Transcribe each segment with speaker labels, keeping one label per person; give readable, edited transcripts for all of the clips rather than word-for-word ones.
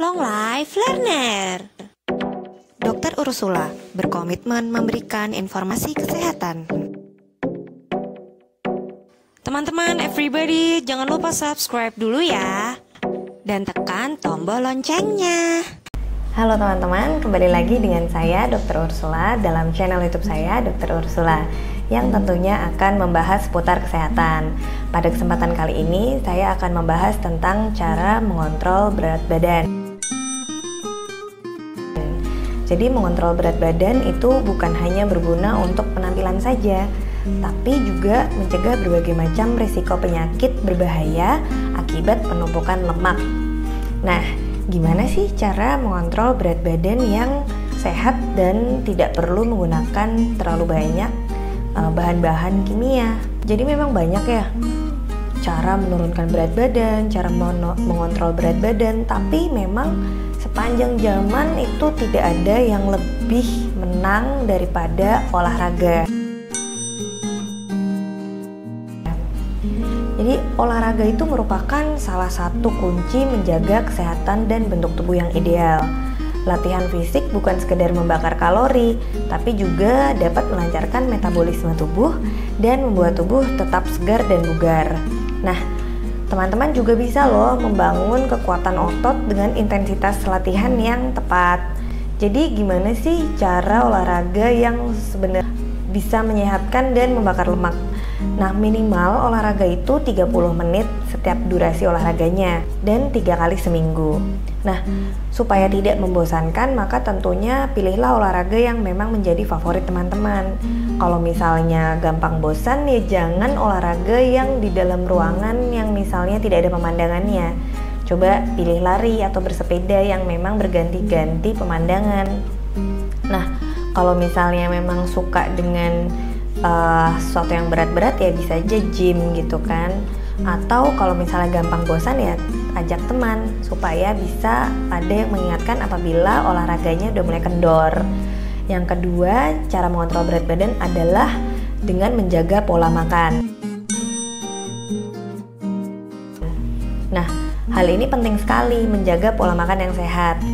Speaker 1: Long Life Learner. Dr. Ursula berkomitmen memberikan informasi kesehatan. Teman-teman, everybody, jangan lupa subscribe dulu ya. Dan tekan tombol loncengnya.
Speaker 2: Halo teman-teman, kembali lagi dengan saya Dr. Ursula dalam channel YouTube saya Dr. Ursula yang tentunya akan membahas seputar kesehatan. Pada kesempatan kali ini saya akan membahas tentang cara mengontrol berat badan. Jadi mengontrol berat badan itu bukan hanya berguna untuk penampilan saja, tapi juga mencegah berbagai macam risiko penyakit berbahaya akibat penumpukan lemak. Nah, gimana sih cara mengontrol berat badan yang sehat dan tidak perlu menggunakan terlalu banyak bahan-bahan kimia? Jadi memang banyak ya cara menurunkan berat badan, cara mengontrol berat badan, tapi memang sepanjang zaman itu tidak ada yang lebih menang daripada olahraga. Jadi olahraga itu merupakan salah satu kunci menjaga kesehatan dan bentuk tubuh yang ideal. Latihan fisik bukan sekedar membakar kalori, tapi juga dapat melancarkan metabolisme tubuh dan membuat tubuh tetap segar dan bugar. Nah, teman-teman juga bisa loh membangun kekuatan otot dengan intensitas latihan yang tepat. Jadi gimana sih cara olahraga yang sebenarnya bisa menyehatkan dan membakar lemak? Nah, minimal olahraga itu 30 menit setiap durasi olahraganya dan 3 kali seminggu. Nah, supaya tidak membosankan, maka tentunya pilihlah olahraga yang memang menjadi favorit teman-teman. Kalau misalnya gampang bosan, ya jangan olahraga yang di dalam ruangan yang misalnya tidak ada pemandangannya. Coba pilih lari atau bersepeda yang memang berganti-ganti pemandangan. Nah, kalau misalnya memang suka dengan sesuatu yang berat-berat, ya bisa aja gym gitu kan. Atau kalau misalnya gampang bosan, ya ajak teman supaya bisa ada yang mengingatkan apabila olahraganya udah mulai kendor. Yang kedua, cara mengontrol berat badan adalah dengan menjaga pola makan. Nah, hal ini penting sekali, menjaga pola makan yang sehat.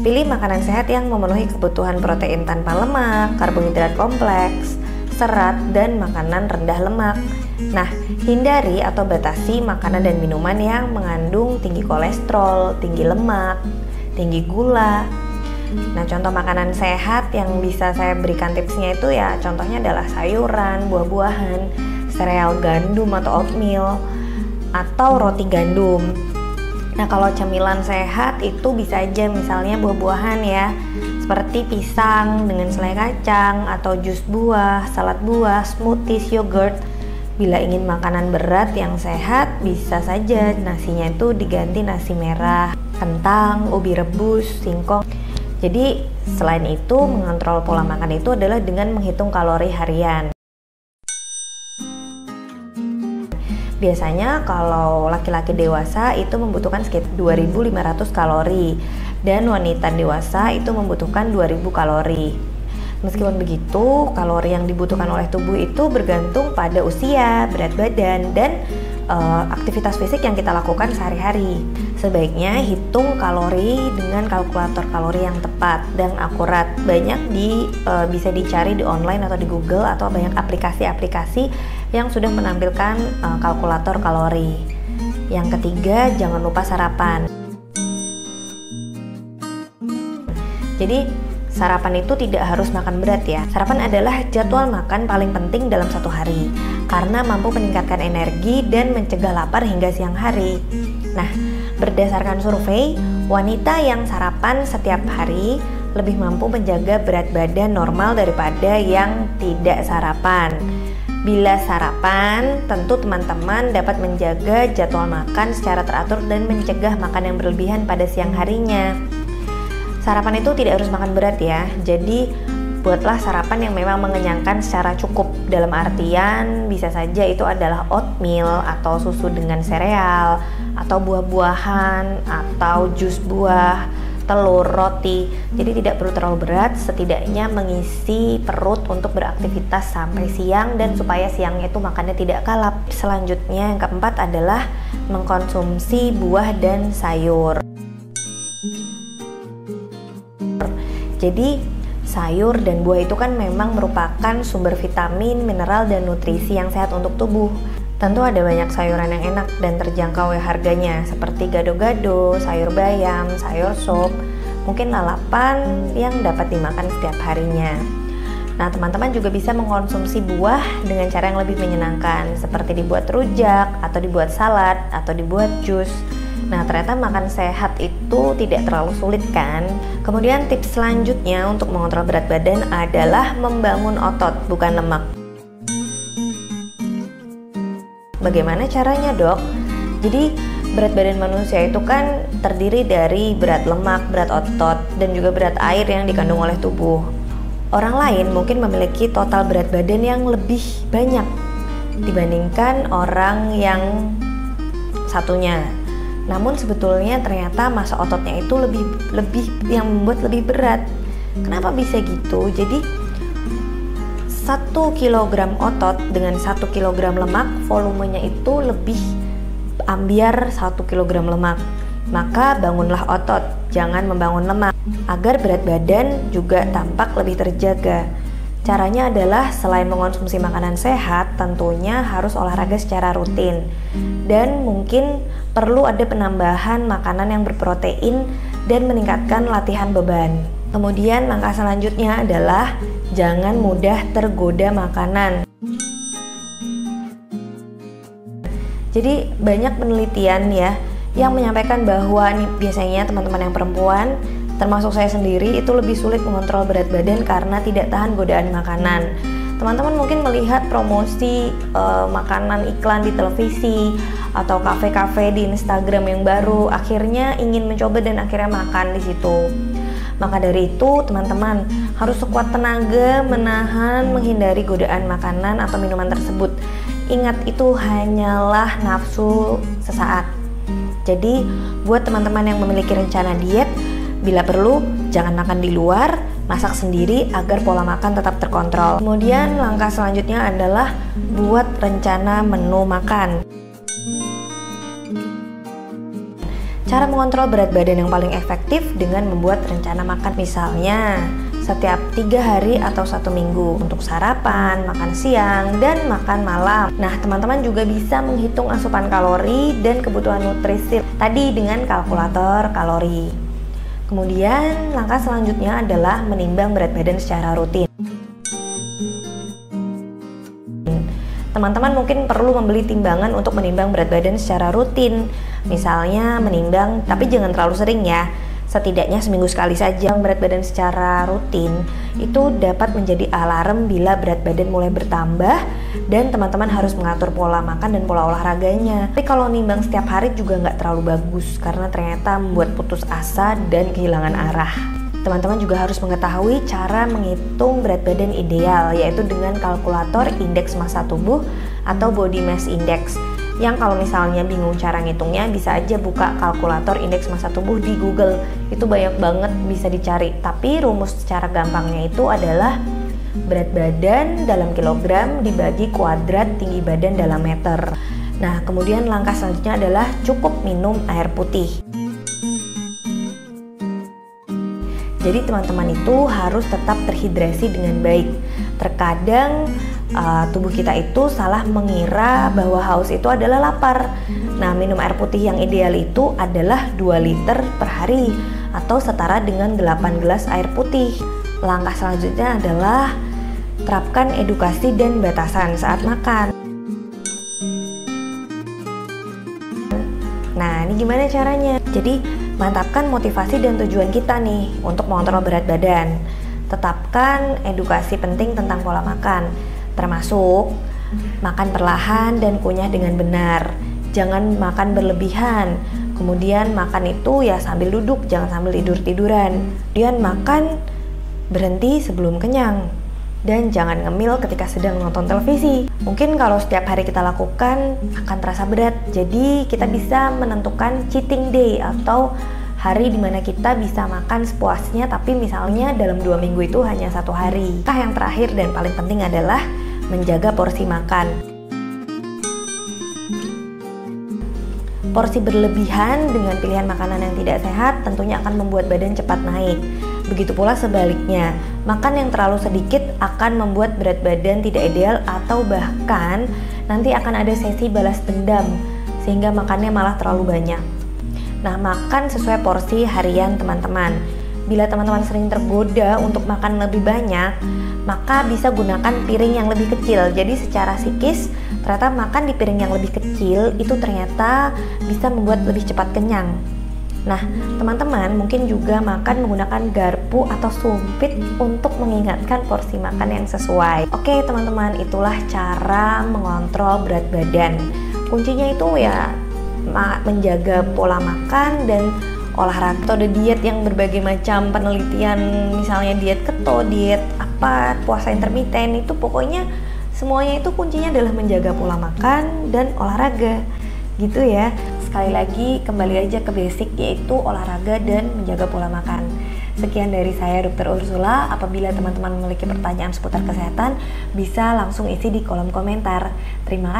Speaker 2: Pilih makanan sehat yang memenuhi kebutuhan protein tanpa lemak, karbohidrat kompleks, serat, dan makanan rendah lemak. Nah, hindari atau batasi makanan dan minuman yang mengandung tinggi kolesterol, tinggi lemak, tinggi gula. Nah, contoh makanan sehat yang bisa saya berikan tipsnya itu ya contohnya adalah sayuran, buah-buahan, sereal gandum atau oatmeal, atau roti gandum. Nah, kalau cemilan sehat itu bisa aja misalnya buah-buahan ya, seperti pisang dengan selai kacang, atau jus buah, salad buah, smoothies, yogurt. Bila ingin makanan berat yang sehat, bisa saja nasinya itu diganti nasi merah, kentang, ubi rebus, singkong. Jadi selain itu, mengontrol pola makan itu adalah dengan menghitung kalori harian. Biasanya kalau laki-laki dewasa itu membutuhkan sekitar 2.500 kalori dan wanita dewasa itu membutuhkan 2.000 kalori. Meskipun begitu, kalori yang dibutuhkan oleh tubuh itu bergantung pada usia, berat badan, dan aktivitas fisik yang kita lakukan sehari-hari. Sebaiknya hitung kalori dengan kalkulator kalori yang tepat dan akurat. Banyak bisa dicari di online atau di Google, atau banyak aplikasi-aplikasi yang sudah menampilkan kalkulator kalori. Yang ketiga, jangan lupa sarapan. Jadi sarapan itu tidak harus makan berat ya. Sarapan adalah jadwal makan paling penting dalam satu hari karena mampu meningkatkan energi dan mencegah lapar hingga siang hari. Nah, berdasarkan survei, wanita yang sarapan setiap hari lebih mampu menjaga berat badan normal daripada yang tidak sarapan. Bila sarapan, tentu teman-teman dapat menjaga jadwal makan secara teratur dan mencegah makan yang berlebihan pada siang harinya. Sarapan itu tidak harus makan berat ya, jadi buatlah sarapan yang memang mengenyangkan secara cukup. Dalam artian bisa saja itu adalah oatmeal atau susu dengan sereal, atau buah-buahan, atau jus buah, telur, roti. Jadi tidak perlu terlalu berat, setidaknya mengisi perut untuk beraktivitas sampai siang dan supaya siangnya itu makannya tidak kalap. Selanjutnya yang keempat adalah mengkonsumsi buah dan sayur. Jadi sayur dan buah itu kan memang merupakan sumber vitamin, mineral, dan nutrisi yang sehat untuk tubuh. Tentu ada banyak sayuran yang enak dan terjangkau harganya, seperti gado-gado, sayur bayam, sayur sop, mungkin lalapan yang dapat dimakan setiap harinya. Nah, teman-teman juga bisa mengkonsumsi buah dengan cara yang lebih menyenangkan, seperti dibuat rujak, atau dibuat salad, atau dibuat jus. Nah, ternyata makan sehat itu tidak terlalu sulit kan? Kemudian tips selanjutnya untuk mengontrol berat badan adalah membangun otot, bukan lemak. Bagaimana caranya, Dok? Jadi berat badan manusia itu kan terdiri dari berat lemak, berat otot, dan juga berat air yang dikandung oleh tubuh. Orang lain mungkin memiliki total berat badan yang lebih banyak dibandingkan orang yang satunya. Namun sebetulnya ternyata massa ototnya itu lebih yang membuat lebih berat. Kenapa bisa gitu? Jadi 1 kg otot dengan 1 kg lemak, volumenya itu lebih ambiar 1 kg lemak. Maka bangunlah otot, jangan membangun lemak, agar berat badan juga tampak lebih terjaga. Caranya adalah selain mengonsumsi makanan sehat, tentunya harus olahraga secara rutin. Dan mungkin perlu ada penambahan makanan yang berprotein dan meningkatkan latihan beban. Kemudian langkah selanjutnya adalah jangan mudah tergoda makanan. Jadi banyak penelitian ya yang menyampaikan bahwa nih, biasanya teman-teman yang perempuan, termasuk saya sendiri, itu lebih sulit mengontrol berat badan karena tidak tahan godaan makanan. Teman-teman mungkin melihat promosi makanan iklan di televisi atau kafe-kafe di Instagram yang baru, akhirnya ingin mencoba dan akhirnya makan di situ. Maka dari itu teman-teman harus sekuat tenaga menahan, menghindari godaan makanan atau minuman tersebut. Ingat, itu hanyalah nafsu sesaat. Jadi buat teman-teman yang memiliki rencana diet, bila perlu jangan makan di luar, masak sendiri agar pola makan tetap terkontrol. Kemudian langkah selanjutnya adalah buat rencana menu makan. Cara mengontrol berat badan yang paling efektif dengan membuat rencana makan, misalnya setiap 3 hari atau 1 minggu untuk sarapan, makan siang, dan makan malam. Nah, teman-teman juga bisa menghitung asupan kalori dan kebutuhan nutrisi tadi dengan kalkulator kalori. Kemudian langkah selanjutnya adalah menimbang berat badan secara rutin. Teman-teman mungkin perlu membeli timbangan untuk menimbang berat badan secara rutin. Misalnya menimbang, tapi jangan terlalu sering ya. Setidaknya seminggu sekali saja. Berat badan secara rutin itu dapat menjadi alarm bila berat badan mulai bertambah dan teman-teman harus mengatur pola makan dan pola olahraganya. Tapi kalau nimbang setiap hari juga nggak terlalu bagus karena ternyata membuat putus asa dan kehilangan arah. Teman-teman juga harus mengetahui cara menghitung berat badan ideal, yaitu dengan kalkulator indeks massa tubuh atau body mass index. Yang kalau misalnya bingung cara ngitungnya, bisa aja buka kalkulator indeks massa tubuh di Google. Itu banyak banget bisa dicari. Tapi rumus secara gampangnya itu adalah berat badan dalam kilogram dibagi kuadrat tinggi badan dalam meter. Nah, kemudian langkah selanjutnya adalah cukup minum air putih. Jadi teman-teman itu harus tetap terhidrasi dengan baik. Terkadang tubuh kita itu salah mengira bahwa haus itu adalah lapar. Nah, minum air putih yang ideal itu adalah 2 liter per hari atau setara dengan 8 gelas air putih. Langkah selanjutnya adalah terapkan edukasi dan batasan saat makan. Nah, ini gimana caranya? Jadi mantapkan motivasi dan tujuan kita nih untuk mengontrol berat badan. Tetapkan edukasi penting tentang pola makan, termasuk makan perlahan dan kunyah dengan benar. Jangan makan berlebihan. Kemudian makan itu ya sambil duduk, jangan sambil tidur-tiduran. Kemudian makan berhenti sebelum kenyang. Dan jangan ngemil ketika sedang nonton televisi. Mungkin kalau setiap hari kita lakukan akan terasa berat. Jadi kita bisa menentukan cheating day atau hari dimana kita bisa makan sepuasnya, tapi misalnya dalam 2 minggu itu hanya 1 hari. Yang terakhir dan paling penting adalah menjaga porsi makan. Porsi berlebihan dengan pilihan makanan yang tidak sehat tentunya akan membuat badan cepat naik. Begitu pula sebaliknya, makan yang terlalu sedikit akan membuat berat badan tidak ideal atau bahkan nanti akan ada sesi balas dendam sehingga makannya malah terlalu banyak. Nah, makan sesuai porsi harian teman-teman. Bila teman-teman sering tergoda untuk makan lebih banyak, maka bisa gunakan piring yang lebih kecil. Jadi secara psikis, ternyata makan di piring yang lebih kecil itu ternyata bisa membuat lebih cepat kenyang. Nah, teman-teman mungkin juga makan menggunakan garpu atau sumpit untuk mengingatkan porsi makan yang sesuai. Oke teman-teman, itulah cara mengontrol berat badan. Kuncinya itu ya menjaga pola makan dan olahraga. Metode diet yang berbagai macam penelitian, misalnya diet keto, diet apa, puasa intermiten, itu pokoknya semuanya itu kuncinya adalah menjaga pola makan dan olahraga gitu ya. Sekali lagi kembali aja ke basic, yaitu olahraga dan menjaga pola makan. Sekian dari saya Dr. Ursula. Apabila teman-teman memiliki pertanyaan seputar kesehatan, bisa langsung isi di kolom komentar. Terima kasih.